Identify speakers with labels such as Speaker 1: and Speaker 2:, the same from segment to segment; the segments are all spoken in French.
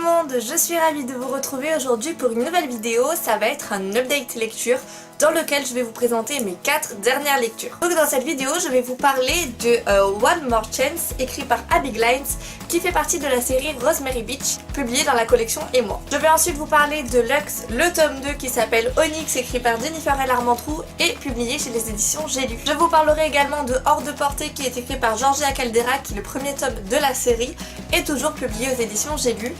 Speaker 1: le monde, je suis ravie de vous retrouver aujourd'hui pour une nouvelle vidéo. Ça va être un update lecture dans lequel je vais vous présenter mes 4 dernières lectures. Donc dans cette vidéo, je vais vous parler de One More Chance, écrit par Abby Glines, qui fait partie de la série Rosemary Beach, publiée dans la collection Et moi. Je vais ensuite vous parler de Lux, le tome 2 qui s'appelle Onyx, écrit par Jennifer L. Armentrout et publié chez les éditions J'ai lu. Je vous parlerai également de Hors de portée, qui est écrit par Georgia Caldera, qui est le premier tome de la série et toujours publié aux éditions J'ai lu.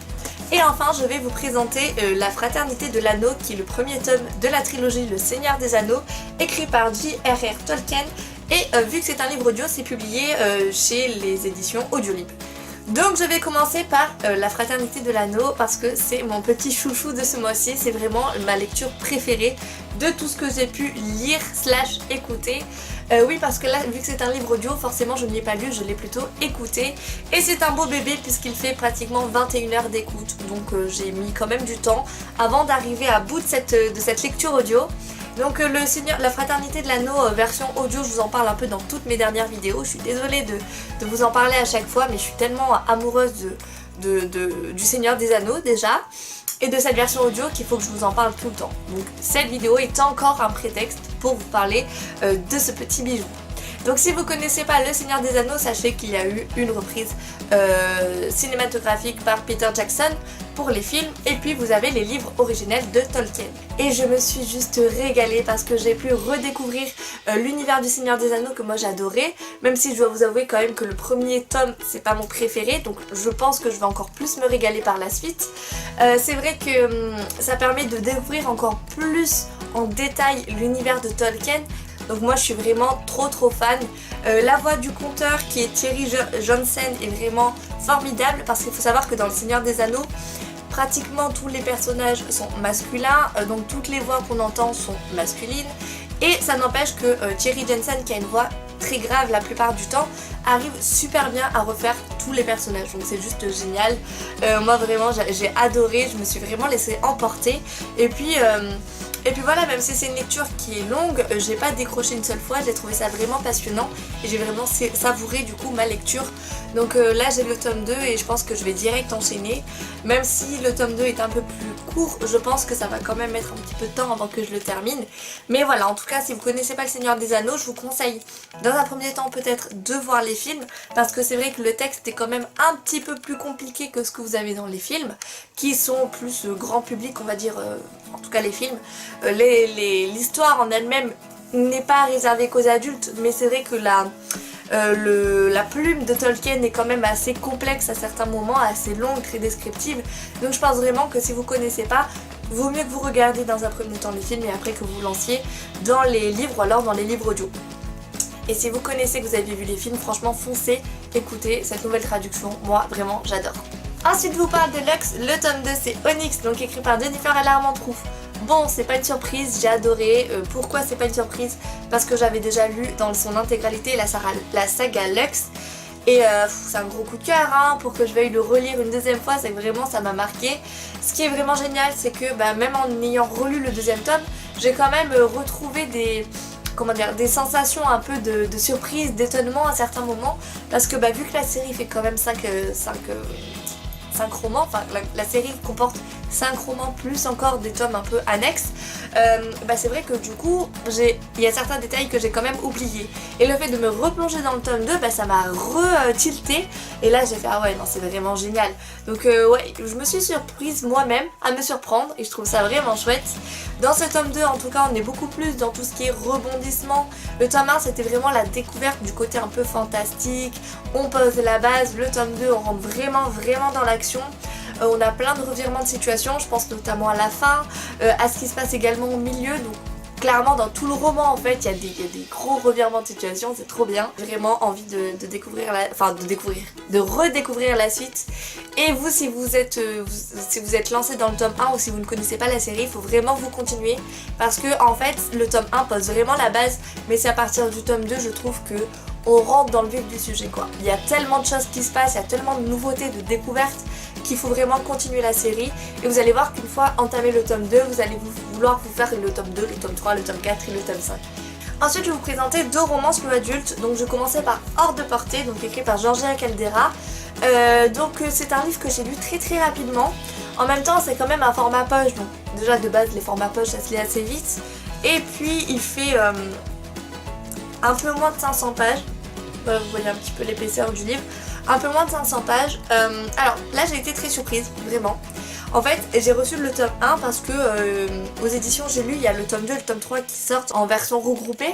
Speaker 1: Et enfin, je vais vous présenter La Fraternité de l'Anneau, qui est le premier tome de la trilogie Le Seigneur des Anneaux, écrit par J.R.R. Tolkien. Et vu que c'est un livre audio, c'est publié chez les éditions Audiolib. Donc je vais commencer par La Fraternité de l'Anneau parce que c'est mon petit chouchou de ce mois-ci. C'est vraiment ma lecture préférée de tout ce que j'ai pu lire / écouter. Oui, parce que là, vu que c'est un livre audio, forcément je ne l'ai pas lu, je l'ai plutôt écouté. Et c'est un beau bébé puisqu'il fait pratiquement 21 heures d'écoute. Donc j'ai mis quand même du temps avant d'arriver à bout de cette lecture audio. Donc La Fraternité de l'Anneau version audio, je vous en parle un peu dans toutes mes dernières vidéos. Je suis désolée de vous en parler à chaque fois, mais je suis tellement amoureuse du Seigneur des Anneaux déjà, et de cette version audio qu'il faut que je vous en parle tout le temps. Donc cette vidéo est encore un prétexte pour vous parler de ce petit bijou. Donc si vous connaissez pas Le Seigneur des Anneaux, sachez qu'il y a eu une reprise cinématographique par Peter Jackson pour les films, et puis vous avez les livres originels de Tolkien. Et je me suis juste régalée parce que j'ai pu redécouvrir l'univers du Seigneur des Anneaux que moi j'adorais, même si je dois vous avouer quand même que le premier tome c'est pas mon préféré, donc je pense que je vais encore plus me régaler par la suite. C'est vrai que ça permet de découvrir encore plus en détail l'univers de Tolkien. Donc moi je suis vraiment trop fan. La voix du conteur qui est Thierry Johnson est vraiment formidable parce qu'il faut savoir que dans Le Seigneur des Anneaux, pratiquement tous les personnages sont masculins, donc toutes les voix qu'on entend sont masculines. Et ça n'empêche que Thierry Johnson, qui a une voix très grave la plupart du temps, arrive super bien à refaire tous les personnages, donc c'est juste génial. Moi vraiment j'ai adoré, je me suis vraiment laissée emporter. Et puis voilà, même si c'est une lecture qui est longue, j'ai pas décroché une seule fois, j'ai trouvé ça vraiment passionnant et j'ai vraiment savouré du coup ma lecture. Donc là j'ai le tome 2 et je pense que je vais direct enchaîner. Même si le tome 2 est un peu plus court, je pense que ça va quand même mettre un petit peu de temps avant que je le termine. Mais voilà, en tout cas si vous connaissez pas Le Seigneur des Anneaux, je vous conseille dans un premier temps peut-être de voir les films, parce que c'est vrai que le texte est quand même un petit peu plus compliqué que ce que vous avez dans les films, qui sont plus grand public on va dire, en tout cas les films. L'histoire en elle-même n'est pas réservée qu'aux adultes, mais c'est vrai que la plume de Tolkien est quand même assez complexe à certains moments, assez longue, très descriptive. Donc je pense vraiment que si vous connaissez pas, vaut mieux que vous regardiez dans un premier temps les films et après que vous vous lanciez dans les livres ou alors dans les livres audio. Et si vous connaissez, que vous avez vu les films, franchement foncez, écoutez cette nouvelle traduction, moi vraiment j'adore. Ensuite je vous parle de Lux, le tome 2 c'est Onyx, donc écrit par Jennifer L. Armentrout. Bon, c'est pas une surprise, j'ai adoré. Pourquoi c'est pas une surprise? Parce que j'avais déjà lu dans son intégralité la saga Lux. Et c'est un gros coup de cœur hein, pour que je veuille le relire une deuxième fois, c'est que vraiment ça m'a marqué. Ce qui est vraiment génial, c'est que même en ayant relu le deuxième tome, j'ai quand même retrouvé des sensations un peu de surprise, d'étonnement à certains moments. Parce que vu que la série fait quand même 5 romans, enfin la série comporte 5 romans plus encore des tomes un peu annexes, c'est vrai que du coup il y a certains détails que j'ai quand même oubliés, et le fait de me replonger dans le tome 2 ça m'a re-tilté, et là j'ai fait ah ouais non c'est vraiment génial. Donc ouais, je me suis surprise moi-même à me surprendre et je trouve ça vraiment chouette. Dans ce tome 2 en tout cas on est beaucoup plus dans tout ce qui est rebondissement. Le tome 1 c'était vraiment la découverte du côté un peu fantastique, on pose la base. Le tome 2 on rentre vraiment dans l'action. On a plein de revirements de situation, je pense notamment à la fin, à ce qui se passe également au milieu. Donc clairement dans tout le roman en fait il y a des gros revirements de situation, c'est trop bien. J'ai vraiment envie de redécouvrir la suite. Et vous, si vous êtes lancé dans le tome 1 ou si vous ne connaissez pas la série, il faut vraiment vous continuer, parce que en fait le tome 1 pose vraiment la base, mais c'est à partir du tome 2 je trouve que on rentre dans le vif du sujet quoi. Il y a tellement de choses qui se passent, il y a tellement de nouveautés, de découvertes, qu'il faut vraiment continuer la série. Et vous allez voir qu'une fois entamé le tome 2, vous allez vouloir vous faire le tome 2, le tome 3, le tome 4 et le tome 5. Ensuite, je vais vous présenter 2 romances new adultes. Donc, je commençais par Hors de portée, donc écrit par Georgia Caldera. C'est un livre que j'ai lu très rapidement. En même temps, c'est quand même un format poche. Donc, déjà de base, les formats poche, ça se lit assez vite. Et puis, il fait un peu moins de 500 pages. Voilà, vous voyez un petit peu l'épaisseur du livre. Un peu moins de 500 pages. Alors, là, j'ai été très surprise, vraiment. En fait, j'ai reçu le tome 1 parce que aux éditions j'ai lu, il y a le tome 2 et le tome 3 qui sortent en version regroupée.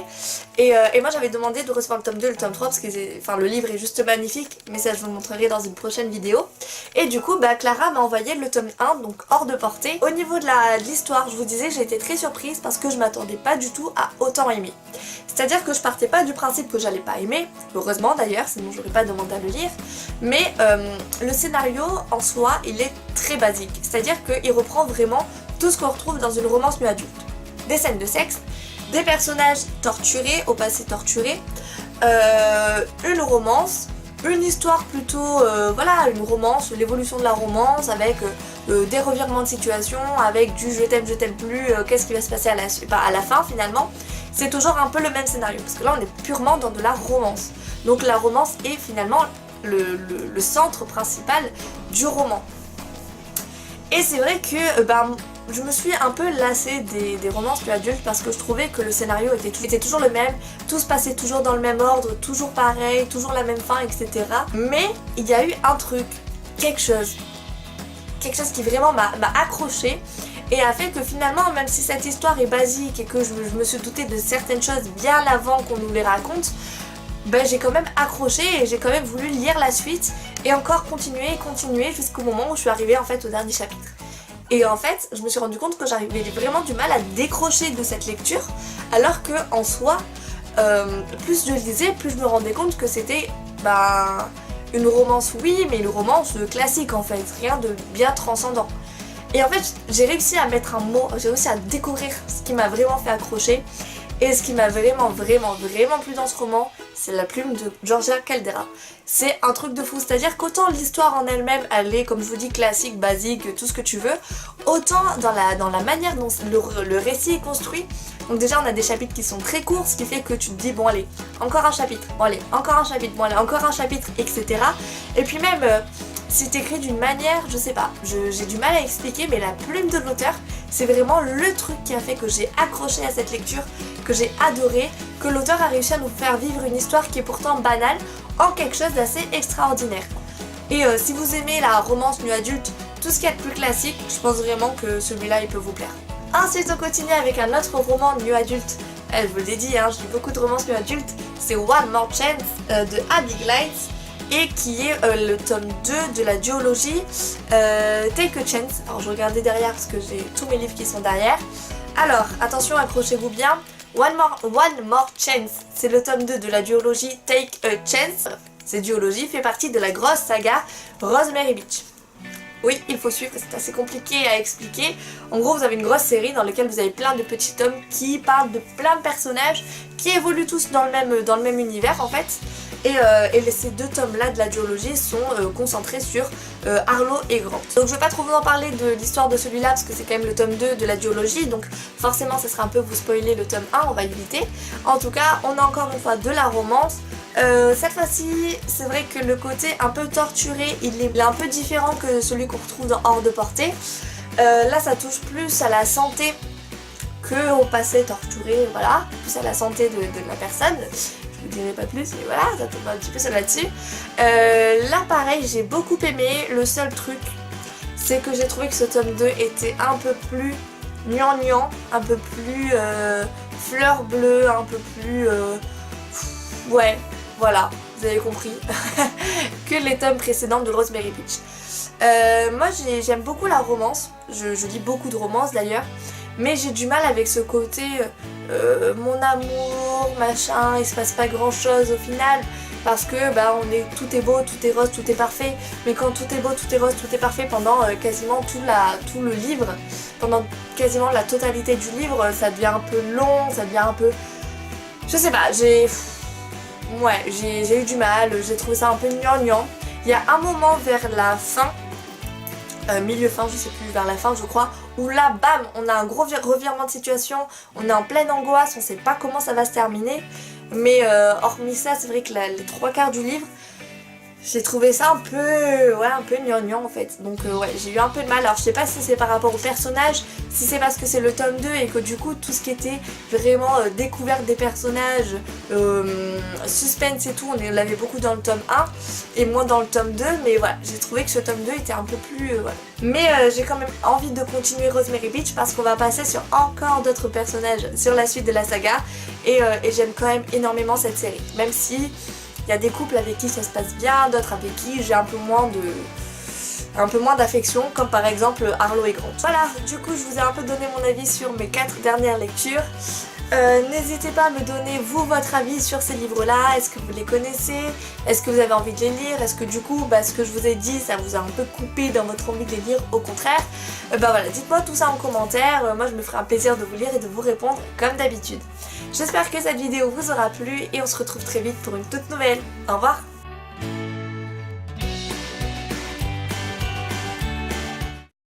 Speaker 1: Et moi j'avais demandé de recevoir le tome 2 et le tome 3 parce que le livre est juste magnifique, mais ça je vous le montrerai dans une prochaine vidéo. Et du coup, Clara m'a envoyé le tome 1, donc Hors de portée. Au niveau de l'histoire, je vous disais, j'ai été très surprise parce que je m'attendais pas du tout à autant aimer. C'est-à-dire que je partais pas du principe que j'allais pas aimer, heureusement d'ailleurs, sinon j'aurais pas demandé à le lire. Mais le scénario en soi, il est très basique. C'est-à-dire qu'il reprend vraiment tout ce qu'on retrouve dans une romance new adulte. Des scènes de sexe, des personnages torturés, au passé torturés, une romance, une histoire plutôt, une romance, l'évolution de la romance avec des revirements de situation, avec du je t'aime plus, qu'est-ce qui va se passer à la fin finalement. C'est toujours un peu le même scénario, parce que là on est purement dans de la romance. Donc la romance est finalement le centre principal du roman. Et c'est vrai que je me suis un peu lassée des romances plus adultes parce que je trouvais que le scénario était toujours le même, tout se passait toujours dans le même ordre, toujours pareil, toujours la même fin, etc. Mais il y a eu un truc, quelque chose qui vraiment m'a accrochée et a fait que finalement, même si cette histoire est basique et que je me suis doutée de certaines choses bien avant qu'on nous les raconte, j'ai quand même accroché et j'ai quand même voulu lire la suite et encore continuer jusqu'au moment où je suis arrivée en fait au dernier chapitre. Et en fait, je me suis rendu compte que j'avais vraiment du mal à décrocher de cette lecture, alors que en soi, plus je le lisais, plus je me rendais compte que c'était une romance, oui, mais une romance classique en fait, rien de bien transcendant. Et en fait, j'ai réussi à mettre un mot, j'ai réussi à découvrir ce qui m'a vraiment fait accrocher. Et ce qui m'a vraiment plu dans ce roman, c'est la plume de Georgia Caldera. C'est un truc de fou, c'est-à-dire qu'autant l'histoire en elle-même, elle est, comme je vous dis, classique, basique, tout ce que tu veux, autant dans la manière dont le récit est construit. Donc déjà, on a des chapitres qui sont très courts, ce qui fait que tu te dis, bon allez, encore un chapitre, bon allez, encore un chapitre, bon allez, encore un chapitre, etc. Et puis même, c'est écrit d'une manière, je sais pas, j'ai du mal à expliquer, mais la plume de l'auteur, c'est vraiment le truc qui a fait que j'ai accroché à cette lecture, que j'ai adoré, que l'auteur a réussi à nous faire vivre une histoire qui est pourtant banale en quelque chose d'assez extraordinaire. Et si vous aimez la romance new adulte, tout ce qu'il y a de plus classique, je pense vraiment que celui-là il peut vous plaire. Ensuite on continue avec un autre roman new adulte, je vous l'ai dit, je lis beaucoup de romances new adultes, c'est One More Chance de Abby Glites, et qui est le tome 2 de la duologie Take a Chance. Alors je regardais derrière parce que j'ai tous mes livres qui sont derrière. Alors attention, accrochez-vous bien. One More Chance, c'est le tome 2 de la duologie Take a Chance. Cette duologie fait partie de la grosse saga Rosemary Beach. Oui, il faut suivre, c'est assez compliqué à expliquer. En gros, vous avez une grosse série dans laquelle vous avez plein de petits tomes qui parlent de plein de personnages qui évoluent tous dans le même univers en fait. Et ces 2 tomes-là de la duologie sont concentrés sur Harlow et Grant. Donc je vais pas trop vous en parler de l'histoire de celui-là parce que c'est quand même le tome 2 de la duologie, donc forcément ça sera un peu vous spoiler le tome 1, on va éviter. En tout cas, on a encore une fois de la romance. Cette fois-ci, c'est vrai que le côté un peu torturé, il est un peu différent que celui qu'on retrouve dans Hors de portée. Là, ça touche plus à la santé qu'au passé torturé, voilà, plus à la santé de la personne. Je vous dirai pas plus, mais voilà, ça tombe un petit peu ça là-dessus. Là, pareil, j'ai beaucoup aimé. Le seul truc, c'est que j'ai trouvé que ce tome 2 était un peu plus gnangnan, un peu plus fleur bleue, un peu plus... ouais, voilà, vous avez compris, que les tomes précédents de Rosemary Beach. Moi j'aime beaucoup la romance, je lis beaucoup de romances d'ailleurs, mais j'ai du mal avec ce côté mon amour, machin, il se passe pas grand chose au final, parce que tout est beau, tout est rose, tout est parfait, mais quand tout est beau, tout est rose, tout est parfait pendant quasiment tout le livre, pendant quasiment la totalité du livre, ça devient un peu long, ça devient un peu... Je sais pas, j'ai eu du mal, j'ai trouvé ça un peu gnangnan. Il y a un moment vers la fin, milieu fin, je sais plus, vers la fin je crois, où là, bam, on a un gros revirement de situation, on est en pleine angoisse, on sait pas comment ça va se terminer. Mais hormis ça, c'est vrai que les 3 quarts du livre, j'ai trouvé ça un peu gnangnan en fait. Donc ouais, j'ai eu un peu de mal. Alors je sais pas si c'est par rapport au personnage, si c'est parce que c'est le tome 2 et que du coup tout ce qui était vraiment découverte des personnages, suspense et tout, on l'avait beaucoup dans le tome 1 et moins dans le tome 2. Mais voilà, j'ai trouvé que ce tome 2 était un peu plus... voilà. Mais j'ai quand même envie de continuer Rosemary Beach parce qu'on va passer sur encore d'autres personnages sur la suite de la saga. Et j'aime quand même énormément cette série. Même si... il y a des couples avec qui ça se passe bien, d'autres avec qui j'ai un peu moins d'affection, comme par exemple Harlow et Grant. Voilà, du coup je vous ai un peu donné mon avis sur mes 4 dernières lectures. N'hésitez pas à me donner vous votre avis sur ces livres-là. Est-ce que vous les connaissez? Est-ce que vous avez envie de les lire? Est-ce que du coup ce que je vous ai dit ça vous a un peu coupé dans votre envie de les lire? Au contraire, voilà, dites-moi tout ça en commentaire. Moi je me ferai un plaisir de vous lire et de vous répondre comme d'habitude. J'espère que cette vidéo vous aura plu et on se retrouve très vite pour une toute nouvelle. Au revoir!